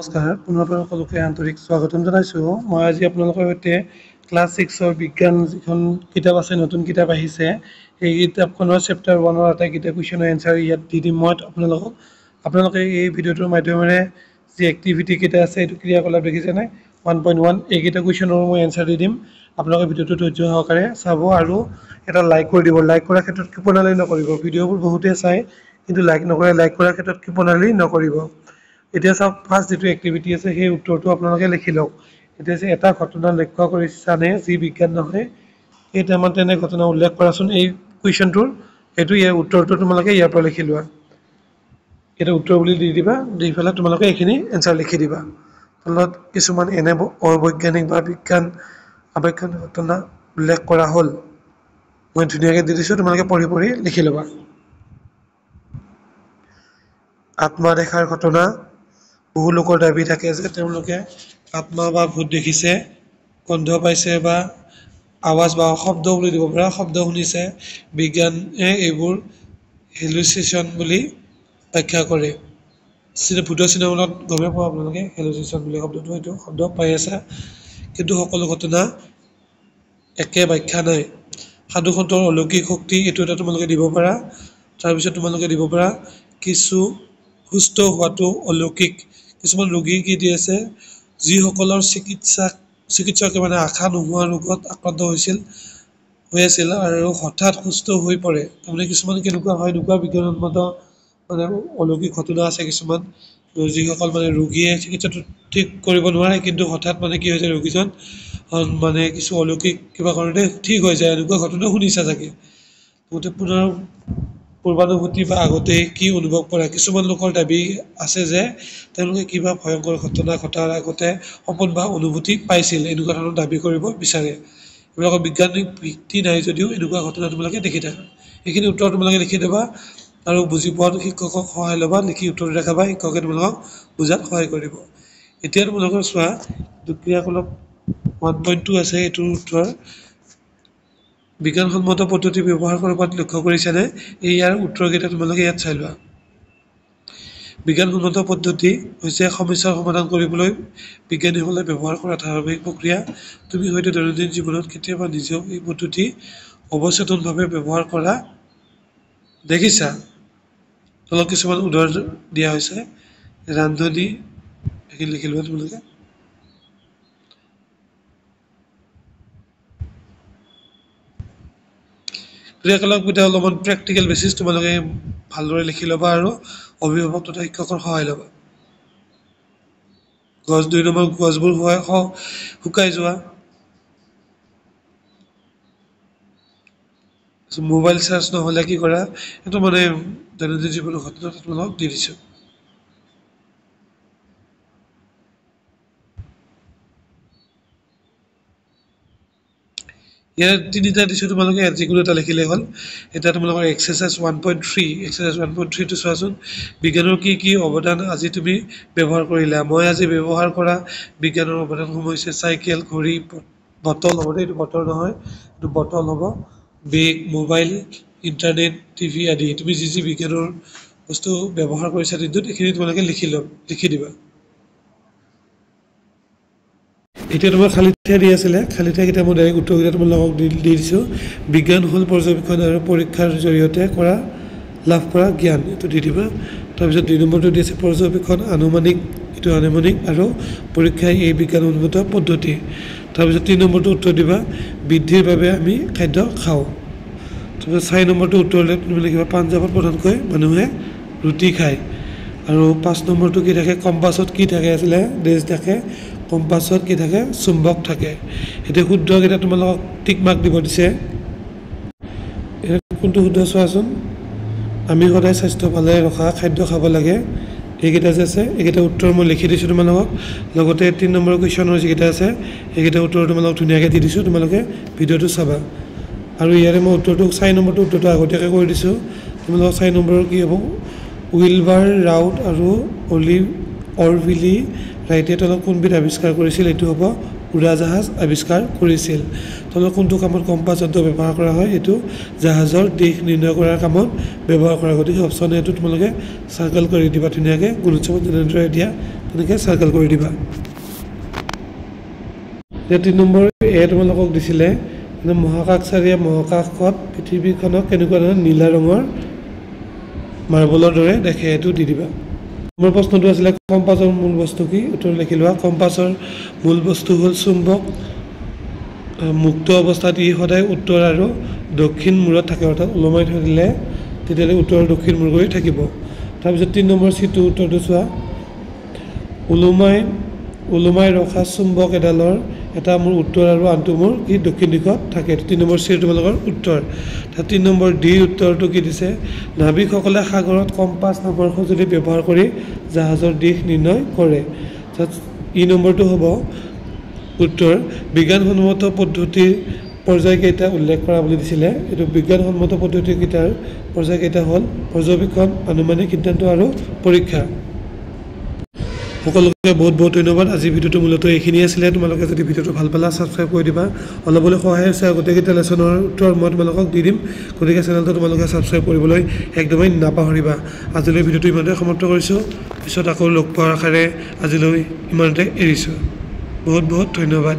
নমস্কাৰ পুনৰবাৰ সকলোকে আন্তৰিক স্বাগতম জনাইছোঁ মই আজি আপোনালোকৰ সৈতে ক্লাছ 6ৰ বিজ্ঞান যিখন কিতাপ আছে নতুন কিতাপ আহিছে সেই কিতাপখনৰ চেপ্টাৰ 1ৰ আটাইকেইটা কুৱেশ্যনৰ এনচাৰ ইয়াত দি দিম মই আপোনালোকে এই ভিডিঅ'টোৰ মাধ্যমেৰে যি এক্টিভিটি কেইটা আছে এইটো ক্ৰিয়াকলাপ দেখিছেনে 1.1 এইকেইটা কুৱেশ্যনৰ মই এনচাৰ দি দিম আপোনালোকে ভিডিঅ'টো ধৈৰ্য সহকাৰে চাব আৰু এটা লাইক কৰি দিব লাইক কৰাৰ ক্ষেত্ৰত কৃপণালি নকৰিব ভিডিঅ'বোৰ বহুতে চাই কিন্তু লাইক নকৰে লাইক কৰাৰ ক্ষেত্ৰত কৃপণালি নকৰিব এতিয়া সব ফাৰ্স্ট যেটো এক্টিভিটি আছে সেই উত্তৰটো আপোনালোকে লিখি লওক এতিয়া যে এটা ঘটনা লক্ষ্য কৰিছানে যি বিজ্ঞান নহয় এই টাইমত এনে ঘটনা উল্লেখ কৰাচোন এই কুৱেশ্যনটোৰ এটো ইয়াৰ উত্তৰটো তোমালোকে ইয়াৰ পৰা লিখি লোৱা এটা উত্তৰ বুলি দি দিবা দি ফেলা তোমালোকে এইখিনি এনসাৰ লিখি দিবা ফলত কিছুমান এনে অবৈজ্ঞানিক বা বিজ্ঞান আবেক্ষণ ঘটনা উল্লেখ কৰা হল মই ধুনীয়াকৈ দি দিছো তোমালোকে পঢ়ি পঢ়ি লিখি লবা আত্মা দেখাৰ ঘটনা বহু লোকৰ দাবী থাকে যে তেওঁলোকে আত্মা বা ভূত দেখিছে গন্ধ পাইছে বা আৱাজ বা শব্দ বুলি দিব পৰা শব্দ শুনিছে বিজ্ঞানে এইবোৰ হেলুচিনেশ্যন বুলি ব্যাখ্যা কৰে ভূতৰ চিনেমাত গমে পোৱা আপোনালোকে হেলুচিনেশ্যন বুলি শব্দটো হয়তো শব্দ পাই আছে কিন্তু সকলো ঘটনা একে ব্যাখ্যা নাই সাধুসন্তৰ অলৌকিক শক্তি এইটো এটা তোমালোকে দিব পাৰা তাৰ পিছত তোমালোকে দিব পাৰা কিছু সুস্থ হোৱাটো অলৌকিক কিছুমান ৰোগী কি দি আছে যিসকলৰ চিকিৎসকে মানে আশা নোহোৱা ৰোগত আক্ৰান্ত হৈ আছিল আৰু হঠাৎ সুস্থ হৈ পৰে তাৰমানে কিছুমান কেনেকুৱা হয় এনেকুৱা বিজ্ঞানসন্মত মানে অলৌকিক ঘটনা আছে কিছুমান যিসকল মানে ৰোগীয়ে চিকিৎসাটো ঠিক কৰিব নোৱাৰে কিন্তু হঠাৎ মানে কি হৈছে ৰোগীজন মানে কিছু অলৌকিক কিবা কাৰণে ঠিক হৈ যায় এনেকুৱা ঘটনা শুনিছা চাগে গতে পুনৰ পূৰ্বানুভূতি বা আগতে কি অনুভৱ কৰা কিছুমান লোকৰ দাবী আছে যে তেওঁলোকে কিবা ভয়ংকৰ ঘটনা ঘটাৰ আগতে সপোন বা অনুভূতি পাইছিল এনেকুৱা ধৰণৰ দাবী কৰিব বিচাৰে এইবিলাকৰ বিজ্ঞানিক ভিত্তি নাই যদিও এনেকুৱা ঘটনা তোমালোকে দেখি থাকা এইখিনি উত্তৰ তোমালোকে লিখি দেবা আৰু বুজি পোৱাত শিক্ষকক সহায় ল'বা লিখি উত্তৰ দেখাবা শিক্ষকে তোমালোকক বুজাত সহায় কৰিব এতিয়া তোমালোকৰ চোৱা ক্ৰিয়াকলাপ 1.2 আছে এইটোৰ উত্তৰ বিজ্ঞানসন্মত পদ্ধতি ব্যৱহাৰ কৰাত লক্ষ্য কৰিছেনে ইয়াৰ উত্তৰকেইটা তোমালোকে ইয়াত চাই লোৱা বিজ্ঞানসন্মত পদ্ধতি হৈছে সমস্যাৰ সমাধান কৰিবলৈ বিজ্ঞানীসকলে ব্যৱহাৰ কৰা ধাৰাবাহিক প্ৰক্ৰিয়া তুমি হয়তো দৈনন্দিন জীৱনত কেতিয়াবা নিজেও এই পদ্ধতি অৱচেতনভাৱে ব্যৱহাৰ কৰা দেখিছা তলত কিছুমান উদাহৰণ দিয়া হৈছে ৰান্ধনী এইখিনি লিখি লোৱা তোমালোকে ক্ৰিয়াকলাপকেইটা অলপমান প্ৰেক্টিকেল বেচিছ তোমালোকে ভালদৰে লিখি ল'বা আৰু অভিভাৱক তথা শিক্ষকৰ সহায় ল'বা গছ 2 নম্বৰ গছবোৰ শুকাই যোৱা মোবাইল চাৰ্জ নহ'লে কি কৰা এইটো মানে দৈনন্দিন জীৱনৰ ঘটনা তোমালোকক দি দিছোঁ ইয়াৰ তিনিটা দিছোঁ তোমালোকে যিকোনো এটা লিখিলে হ'ল এটা তোমালোকৰ এক্সাৰসাইজ 1.3 এক্সাৰসাইজ 1.3 টো চোৱাচোন বিজ্ঞানৰ কি অৱদান আজি তুমি ব্যৱহাৰ কৰিলা মই আজি ব্যৱহাৰ কৰা বিজ্ঞানৰ অৱদানসমূহ হৈছে চাইকেল ঘড়ী বটল হ'ব এইটো বটল নহয় এইটো বটল হ'ব বেগ মোবাইল ইণ্টাৰনেট টিভি আদি তুমি যি বিজ্ঞানৰ বস্তু ব্যৱহাৰ কৰিছা দিনটোত এইখিনি তোমালোকে লিখি দিবা এতিয়া তোমাৰ খালি ঠাই দি আছিলে খালি ঠাইকেইটা মই ডাইৰেক্ট উত্তৰকেইটা তোমালোকক দি দিছোঁ বিজ্ঞান হ'ল পৰ্যবেক্ষণ আৰু পৰীক্ষাৰ জৰিয়তে লাভ কৰা জ্ঞান এইটো দি দিবা তাৰপিছত 2 নম্বৰটো দি আছে পৰ্যবেক্ষণ আনুমানিক এইটো আনুমানিক আৰু পৰীক্ষাই এই বিজ্ঞানসন্মত পদ্ধতি তাৰপিছত 3 নম্বৰটো উত্তৰ দিবা বৃদ্ধিৰ বাবে আমি খাদ্য খাওঁ তাৰপিছত 4 নম্বৰটো উত্তৰলৈ তুমি লিখিবা পাঞ্জাৱত প্ৰধানকৈ মানুহে ৰুটি খায় আৰু 5 নম্বৰটো কি থাকে কম্পাছত কি থাকে আছিলে দেশ থাকে কম্পাছত কি থাকে চুম্বক থাকে এটা শুদ্ধকেইটা তোমালোকক টিক মাৰ্ক দিব দিছে কোনটো শুদ্ধ চোৱাচোন আমি সদায় স্বাস্থ্য ভালে ৰখা খাদ্য খাব লাগে এইকেইটা যে আছে এইকেইটা উত্তৰ মই লিখি দিছোঁ তোমালোকক লগতে 3 নম্বৰ কুৱেশ্যনৰ যিকেইটা আছে এইকেইটা উত্তৰ তোমালোকক ধুনীয়াকৈ দি দিছোঁ তোমালোকে ভিডিঅ'টো চাবা আৰু ইয়াৰে মই উত্তৰটো 4 নম্বৰটো উত্তৰটো আগতীয়াকৈ কৰি দিছোঁ তোমালোকক 4 নম্বৰৰ কি হ'ব উইলবাৰ ৰাউট আৰু অৰভিলি ৰাইটে তলত কোনবিধ আৱিষ্কাৰ কৰিছিল এইটো হ'ব উৰাজাহাজ আৱিষ্কাৰ কৰিছিল তলত কোনটো কামত কম্পাছ যন্ত্ৰ ব্যৱহাৰ কৰা হয় এইটো জাহাজৰ দিশ নিৰ্ণয় কৰাৰ কামত ব্যৱহাৰ কৰা গতিকে অপশ্যন এটো তোমালোকে সাৰ্কেল কৰি দিবা ধুনীয়াকৈ গুণোৎসৱত যেনেদৰে দিয়া এনেকৈ চাৰ্কেল কৰি দিবা এতিয়া 3 নম্বৰ এ তোমালোকক দিছিলে মহাকাশচাৰীয়ে মহাকাশত পৃথিৱীখনক কেনেকুৱা ধৰণৰ নীলা ৰঙৰ মাৰ্বলৰ দৰে দেখে এইটো দি দিবা মোৰ প্ৰশ্নটো আছিলে কম্পাছৰ মূল বস্তু কি উত্তৰ লিখি লোৱা কম্পাছৰ মূল বস্তু হ'ল চুম্বক মুক্ত অৱস্থাত ই সদায় উত্তৰ আৰু দক্ষিণ মূৰত থাকে অৰ্থাৎ ওলমাই থৈ দিলে তেতিয়াহ'লে উত্তৰ আৰু দক্ষিণ মূৰ কৰি থাকিব তাৰপিছত 3 নম্বৰ চিটো উত্তৰটো চোৱা ওলোমাই ৰখা চুম্বক এডালৰ এটা মূৰ উত্তৰ আৰু আনটো মূৰ কি দক্ষিণ দিশত থাকে 3 নম্বৰ চিৰ তোমালোকৰ উত্তৰ 3 নম্বৰ ডি উত্তৰটো কি দিছে নাবিকসকলে সাগৰত কম্পাছ নামৰ সঁজুলি ব্যৱহাৰ কৰি জাহাজৰ দিশ নিৰ্ণয় কৰে ই নম্বৰটো হ'ব উত্তৰ বিজ্ঞানসন্মত পদ্ধতিৰ পৰ্যায়কেইটা উল্লেখ কৰা বুলি দিছিলে এইটো বিজ্ঞানসন্মত পদ্ধতিকেইটাৰ পৰ্যায়কেইটা হ'ল পৰ্যবেক্ষণ আনুমানিক সিদ্ধান্ত আৰু পৰীক্ষা সকলোকে বহুত বহুত ধন্যবাদ আজি ভিডিঅ'টো মূলত এইখিনি আছিলে তোমালোকে যদি ভিডিঅ'টো ভাল পালা সাবস্ক্ৰাইব কৰি দিবা অলপলৈ সহায় হৈছে গোটেইকেইটা লেচনৰ উত্তৰ মই তোমালোকক দি দিম গতিকে চেনেলটো তোমালোকে সাবস্ক্ৰাইব কৰিবলৈ একদমেই নাপাহৰিবা আজিলৈ ভিডিঅ'টো ইমানতে সমাপ্ত কৰিছোঁ পিছত আকৌ লগ পোৱাৰ আশাৰে আজিলৈ ইমানতে এৰিছোঁ বহুত বহুত ধন্যবাদ